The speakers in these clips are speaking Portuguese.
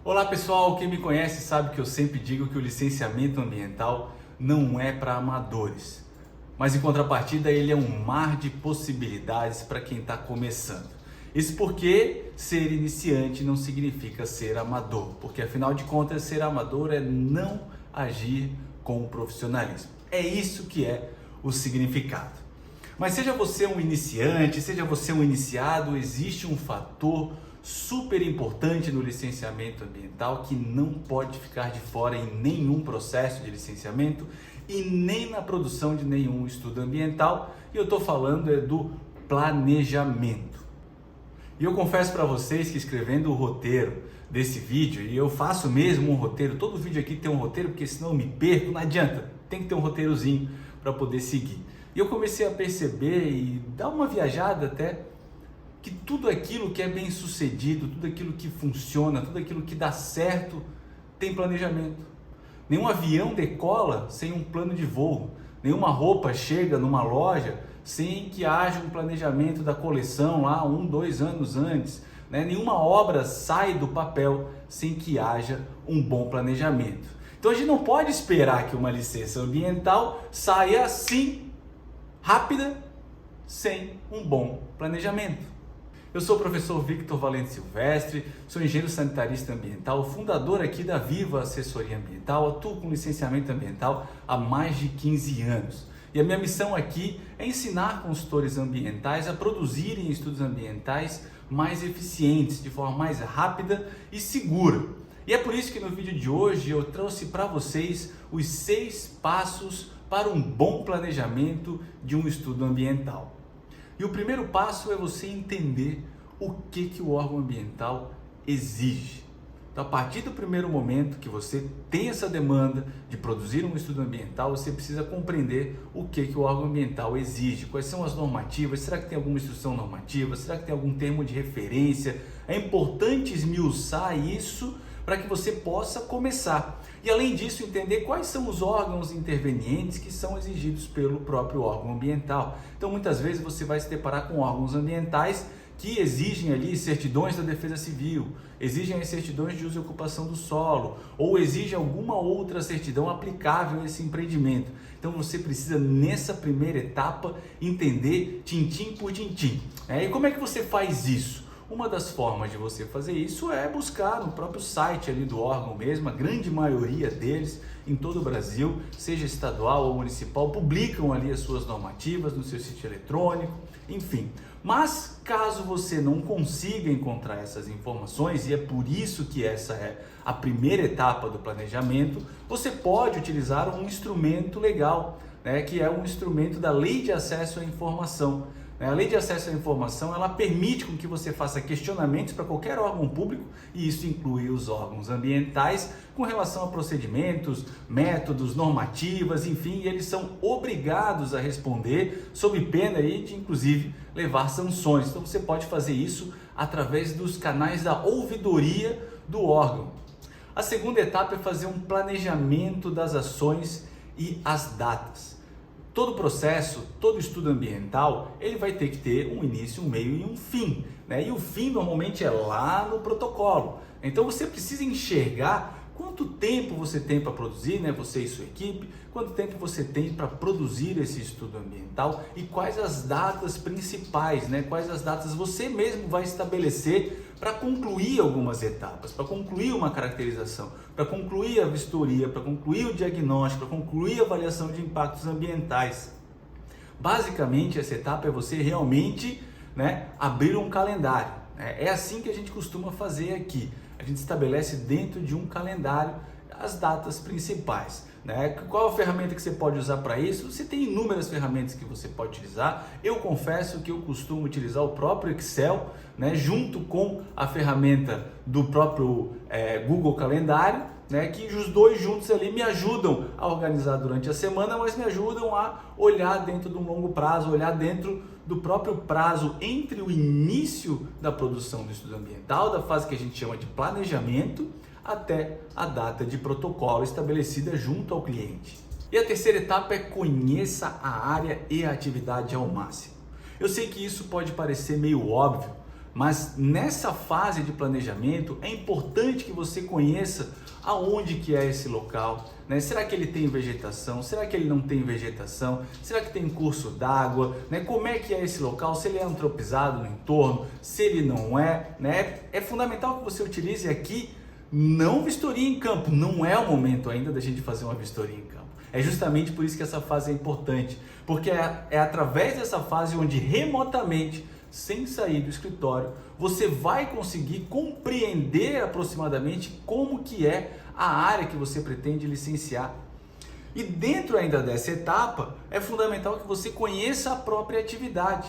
Olá pessoal, quem me conhece sabe que eu sempre digo que o licenciamento ambiental não é para amadores, mas em contrapartida ele é um mar de possibilidades para quem está começando. Isso porque ser iniciante não significa ser amador, porque afinal de contas ser amador é não agir com profissionalismo. É isso que é o significado. Mas seja você um iniciante, seja você um iniciado, existe um fator super importante no licenciamento ambiental que não pode ficar de fora em nenhum processo de licenciamento e nem na produção de nenhum estudo ambiental, e eu estou falando do planejamento. E eu confesso para vocês que escrevendo o roteiro desse vídeo, e eu faço mesmo um roteiro, todo vídeo aqui tem um roteiro, porque senão eu me perco, não adianta, tem que ter um roteirozinho para poder seguir. E eu comecei a perceber e dar uma viajada até, que tudo aquilo que é bem sucedido, tudo aquilo que funciona, tudo aquilo que dá certo, tem planejamento. Nenhum avião decola sem um plano de voo, nenhuma roupa chega numa loja sem que haja um planejamento da coleção lá 2 anos antes, né? Nenhuma obra sai do papel sem que haja um bom planejamento. Então a gente não pode esperar que uma licença ambiental saia assim, rápida, sem um bom planejamento. Eu sou o professor Victor Valente Silvestre, sou engenheiro sanitarista ambiental, fundador aqui da Viva Assessoria Ambiental, atuo com licenciamento ambiental há mais de 15 anos. E a minha missão aqui é ensinar consultores ambientais a produzirem estudos ambientais mais eficientes, de forma mais rápida e segura. E é por isso que no vídeo de hoje eu trouxe para vocês os 6 passos para um bom planejamento de um estudo ambiental. E o primeiro passo é você entender o que o órgão ambiental exige. Então, a partir do primeiro momento que você tem essa demanda de produzir um estudo ambiental, você precisa compreender o que o órgão ambiental exige, quais são as normativas, será que tem alguma instrução normativa, será que tem algum termo de referência. É importante esmiuçar isso para que você possa começar. E além disso, entender quais são os órgãos intervenientes que são exigidos pelo próprio órgão ambiental. Então, muitas vezes você vai se deparar com órgãos ambientais que exigem ali certidões da Defesa Civil, exigem as certidões de uso e ocupação do solo, ou exigem alguma outra certidão aplicável a esse empreendimento. Então você precisa, nessa primeira etapa, entender tintim por tintim. E como é que você faz isso? Uma das formas de você fazer isso é buscar no próprio site ali do órgão mesmo. A grande maioria deles, em todo o Brasil, seja estadual ou municipal, publicam ali as suas normativas no seu sítio eletrônico, enfim. Mas caso você não consiga encontrar essas informações, e é por isso que essa é a primeira etapa do planejamento, você pode utilizar um instrumento legal, que é um instrumento da Lei de Acesso à Informação. A Lei de Acesso à Informação, ela permite com que você faça questionamentos para qualquer órgão público, e isso inclui os órgãos ambientais, com relação a procedimentos, métodos, normativas, enfim, e eles são obrigados a responder sob pena aí de, inclusive, levar sanções. Então você pode fazer isso através dos canais da ouvidoria do órgão. A segunda etapa é fazer um planejamento das ações e as datas. Todo processo, todo estudo ambiental, ele vai ter que ter um início, um meio e um fim, E o fim normalmente é lá no protocolo. Então você precisa enxergar quanto tempo você tem para produzir, você e sua equipe, quanto tempo você tem para produzir esse estudo ambiental e quais as datas principais, quais as datas você mesmo vai estabelecer para concluir algumas etapas, para concluir uma caracterização, para concluir a vistoria, para concluir o diagnóstico, para concluir a avaliação de impactos ambientais. Basicamente, essa etapa é você realmente abrir um calendário. É assim que a gente costuma fazer aqui. A gente estabelece dentro de um calendário as datas principais. Qual a ferramenta que você pode usar para isso? Você tem inúmeras ferramentas que você pode utilizar. Eu confesso que eu costumo utilizar o próprio Excel, junto com a ferramenta do próprio Google Calendário, que os dois juntos ali me ajudam a organizar durante a semana, mas me ajudam a olhar dentro de um longo prazo, olhar dentro do próprio prazo entre o início da produção do estudo ambiental, da fase que a gente chama de planejamento, até a data de protocolo estabelecida junto ao cliente. E a terceira etapa é conheça a área e a atividade ao máximo. Eu sei que isso pode parecer meio óbvio, Mas nessa fase de planejamento é importante que você conheça aonde que é esse local, né? Será que ele tem vegetação? Será que ele não tem vegetação? Será que tem curso d'água? Né? Como é que é esse local? Se ele é antropizado no entorno? Se ele não é? Né? É fundamental que você utilize aqui não vistoria em campo. Não é o momento ainda da gente fazer uma vistoria em campo. É justamente por isso que essa fase é importante, porque é através dessa fase onde remotamente, sem sair do escritório, você vai conseguir compreender aproximadamente como que é a área que você pretende licenciar. E dentro ainda dessa etapa, é fundamental que você conheça a própria atividade.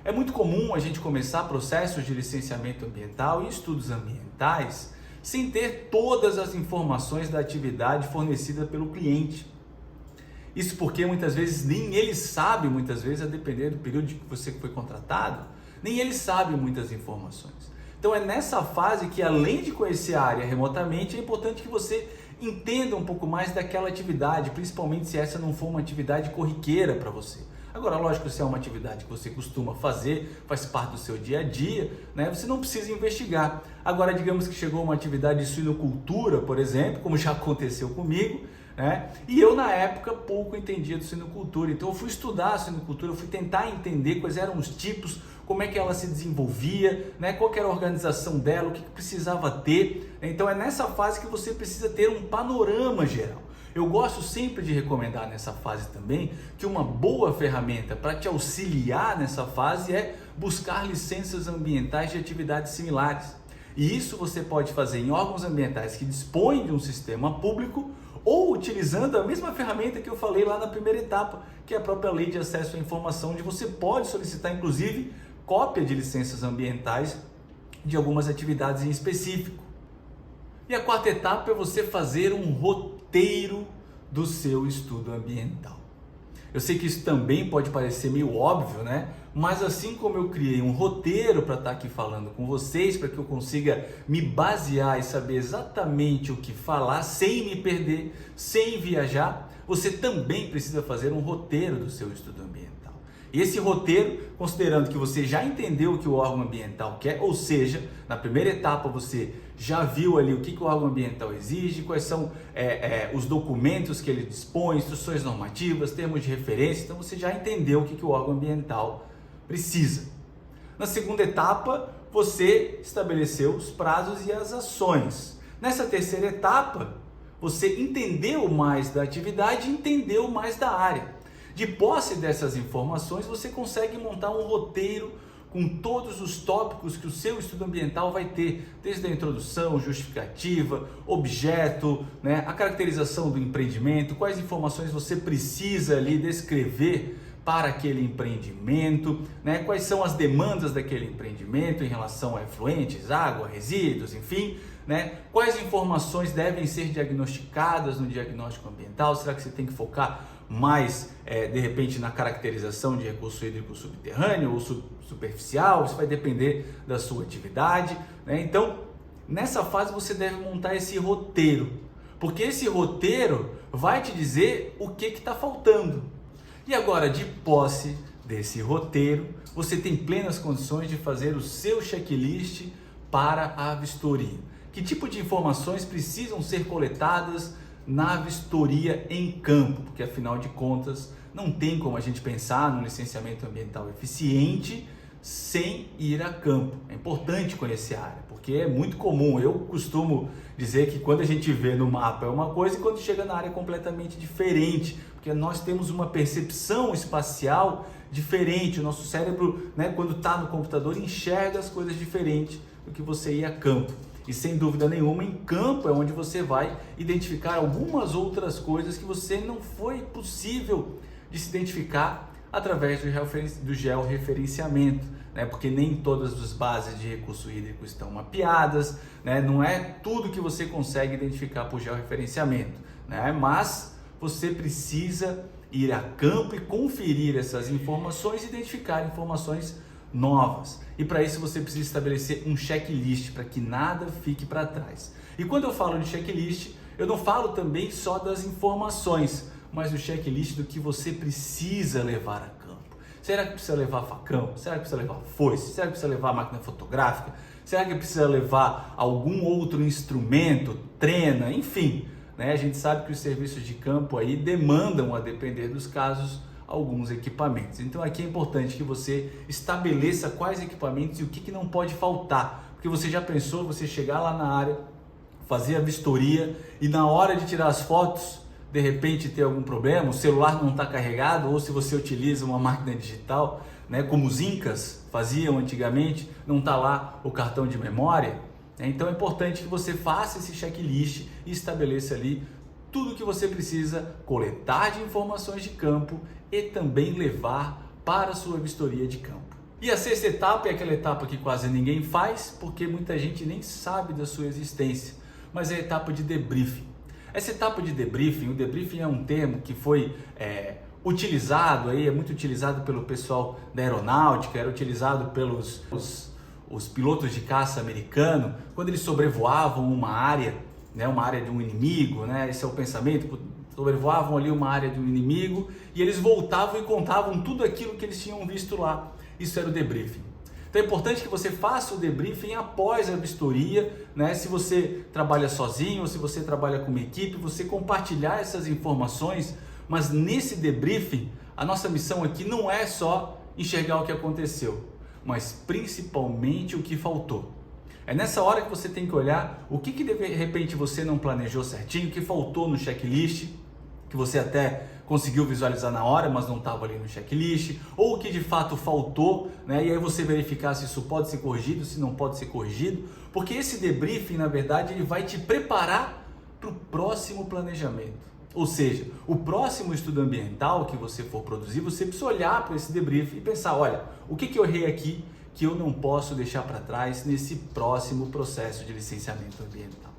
É muito comum a gente começar processos de licenciamento ambiental e estudos ambientais sem ter todas as informações da atividade fornecida pelo cliente. Isso porque muitas vezes nem ele sabe, muitas vezes, a depender do período que você foi contratado, nem ele sabe muitas informações. Então é nessa fase que, além de conhecer a área remotamente, é importante que você entenda um pouco mais daquela atividade, principalmente se essa não for uma atividade corriqueira para você. Agora, lógico, se é uma atividade que você costuma fazer, faz parte do seu dia a dia, né? Você não precisa investigar. Agora, digamos que chegou uma atividade de suinocultura, por exemplo, como já aconteceu comigo, né? E eu na época pouco entendia de suinocultura, então eu fui estudar a suinocultura, eu fui tentar entender quais eram os tipos, como é que ela se desenvolvia, né? Qual que era a organização dela, o que precisava ter. Então é nessa fase que você precisa ter um panorama geral. Eu gosto sempre de recomendar nessa fase também que uma boa ferramenta para te auxiliar nessa fase é buscar licenças ambientais de atividades similares. E isso você pode fazer em órgãos ambientais que dispõem de um sistema público ou utilizando a mesma ferramenta que eu falei lá na primeira etapa, que é a própria Lei de Acesso à Informação, onde você pode solicitar, inclusive, cópia de licenças ambientais de algumas atividades em específico. E a quarta etapa é você fazer um roteiro do seu estudo ambiental. Eu sei que isso também pode parecer meio óbvio, né? Mas assim como eu criei um roteiro para estar aqui falando com vocês, para que eu consiga me basear e saber exatamente o que falar, sem me perder, sem viajar, você também precisa fazer um roteiro do seu estudo ambiental. E esse roteiro, considerando que você já entendeu o que o órgão ambiental quer, ou seja, na primeira etapa você já viu ali o que o órgão ambiental exige, quais são os documentos que ele dispõe, instruções normativas, termos de referência, então você já entendeu o que o órgão ambiental precisa. Na segunda etapa, você estabeleceu os prazos e as ações. Nessa terceira etapa, você entendeu mais da atividade e entendeu mais da área. De posse dessas informações, você consegue montar um roteiro com todos os tópicos que o seu estudo ambiental vai ter, desde a introdução, justificativa, objeto, né, a caracterização do empreendimento, quais informações você precisa ali descrever para aquele empreendimento, né, quais são as demandas daquele empreendimento em relação a efluentes, água, resíduos, enfim, né, quais informações devem ser diagnosticadas no diagnóstico ambiental, será que você tem que focar mais, de repente, na caracterização de recurso hídrico subterrâneo ou superficial, isso vai depender da sua atividade, né? Então, nessa fase você deve montar esse roteiro, porque esse roteiro vai te dizer o que está faltando. E agora, de posse desse roteiro, você tem plenas condições de fazer o seu checklist para a vistoria. Que tipo de informações precisam ser coletadas na vistoria em campo? Porque afinal de contas, não tem como a gente pensar no licenciamento ambiental eficiente sem ir a campo. É importante conhecer a área, porque é muito comum. Eu costumo dizer que quando a gente vê no mapa é uma coisa e quando chega na área é completamente diferente, porque nós temos uma percepção espacial diferente. O nosso cérebro, né, quando está no computador, enxerga as coisas diferentes do que você ir a campo. E sem dúvida nenhuma, em campo é onde você vai identificar algumas outras coisas que você não foi possível de se identificar através do georreferenciamento, né? Porque nem todas as bases de recurso hídrico estão mapeadas, né? Não é tudo que você consegue identificar por georreferenciamento, né? Mas você precisa ir a campo e conferir essas informações e identificar informações novas. E para isso você precisa estabelecer um checklist para que nada fique para trás. E quando eu falo de checklist, eu não falo também só das informações, mas do checklist do que você precisa levar a campo. Será que precisa levar facão? Será que precisa levar foice? Será que precisa levar máquina fotográfica? Será que precisa levar algum outro instrumento, trena, enfim, né? A gente sabe que os serviços de campo aí demandam, a depender dos casos, alguns equipamentos. Então aqui é importante que você estabeleça quais equipamentos e o que não pode faltar, porque você já pensou você chegar lá na área, fazer a vistoria e na hora de tirar as fotos, de repente ter algum problema, o celular não está carregado, ou se você utiliza uma máquina digital, né, como os incas faziam antigamente, não está lá o cartão de memória. Então é importante que você faça esse checklist e estabeleça ali tudo que você precisa coletar de informações de campo e também levar para a sua vistoria de campo. E a sexta etapa é aquela etapa que quase ninguém faz, porque muita gente nem sabe da sua existência, mas é a etapa de debriefing. Essa etapa de debriefing, o debriefing é um termo que foi utilizado, aí, é muito utilizado pelo pessoal da aeronáutica, era utilizado pelos os pilotos de caça americano, quando eles sobrevoavam uma área, né, uma área de um inimigo, né, esse é o pensamento, sobrevoavam ali uma área de um inimigo e eles voltavam e contavam tudo aquilo que eles tinham visto lá. Isso era o debriefing. Então é importante que você faça o debriefing após a vistoria, né? Se você trabalha sozinho ou se você trabalha com uma equipe, você compartilhar essas informações, mas nesse debriefing, a nossa missão aqui não é só enxergar o que aconteceu, mas principalmente o que faltou. É nessa hora que você tem que olhar o que de repente você não planejou certinho, o que faltou no checklist, que você até conseguiu visualizar na hora, mas não estava ali no checklist, ou o que de fato faltou, né? E aí você verificar se isso pode ser corrigido, se não pode ser corrigido, porque esse debriefing, na verdade, ele vai te preparar para o próximo planejamento. Ou seja, o próximo estudo ambiental que você for produzir, você precisa olhar para esse debriefing e pensar, olha, o que eu errei aqui que eu não posso deixar para trás nesse próximo processo de licenciamento ambiental.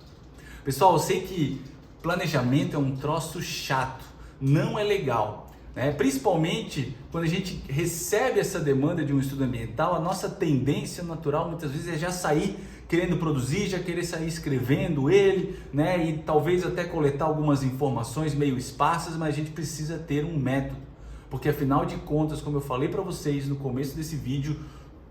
Pessoal, eu sei que planejamento é um troço chato, não é legal, né? Principalmente quando a gente recebe essa demanda de um estudo ambiental, a nossa tendência natural muitas vezes é já sair querendo produzir, já querer sair escrevendo ele, né? E talvez até coletar algumas informações meio esparsas, mas a gente precisa ter um método, porque afinal de contas, como eu falei para vocês no começo desse vídeo,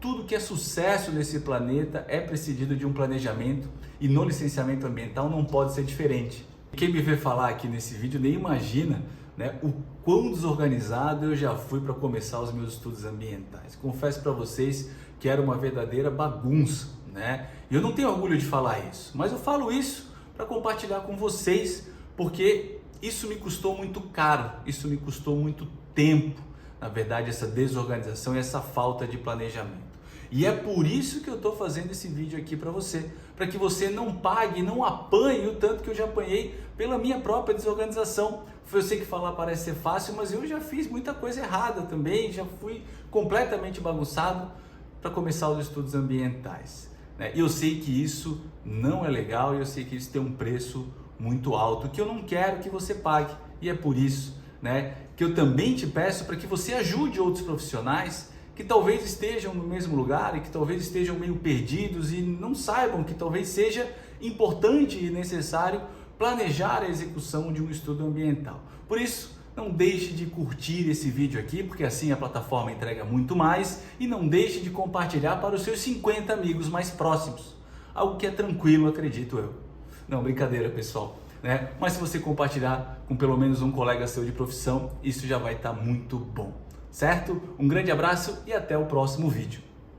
tudo que é sucesso nesse planeta é precedido de um planejamento e no licenciamento ambiental não pode ser diferente. Quem me vê falar aqui nesse vídeo nem imagina, né, o quão desorganizado eu já fui para começar os meus estudos ambientais. Confesso para vocês que era uma verdadeira bagunça, né? E eu não tenho orgulho de falar isso, mas eu falo isso para compartilhar com vocês, porque isso me custou muito caro, isso me custou muito tempo, na verdade, essa desorganização e essa falta de planejamento. E é por isso que eu estou fazendo esse vídeo aqui para você, para que você não pague, não apanhe o tanto que eu já apanhei pela minha própria desorganização. Eu sei que falar parece ser fácil, mas eu já fiz muita coisa errada também, já fui completamente bagunçado para começar os estudos ambientais. E eu sei que isso não é legal e eu sei que isso tem um preço muito alto, que eu não quero que você pague. E é por isso, né, que eu também te peço para que você ajude outros profissionais que talvez estejam no mesmo lugar e que talvez estejam meio perdidos e não saibam que talvez seja importante e necessário planejar a execução de um estudo ambiental. Por isso, não deixe de curtir esse vídeo aqui, porque assim a plataforma entrega muito mais, e não deixe de compartilhar para os seus 50 amigos mais próximos. Algo que é tranquilo, acredito eu. Não, brincadeira, pessoal, né? Mas se você compartilhar com pelo menos um colega seu de profissão, isso já vai estar muito bom. Certo? Um grande abraço e até o próximo vídeo.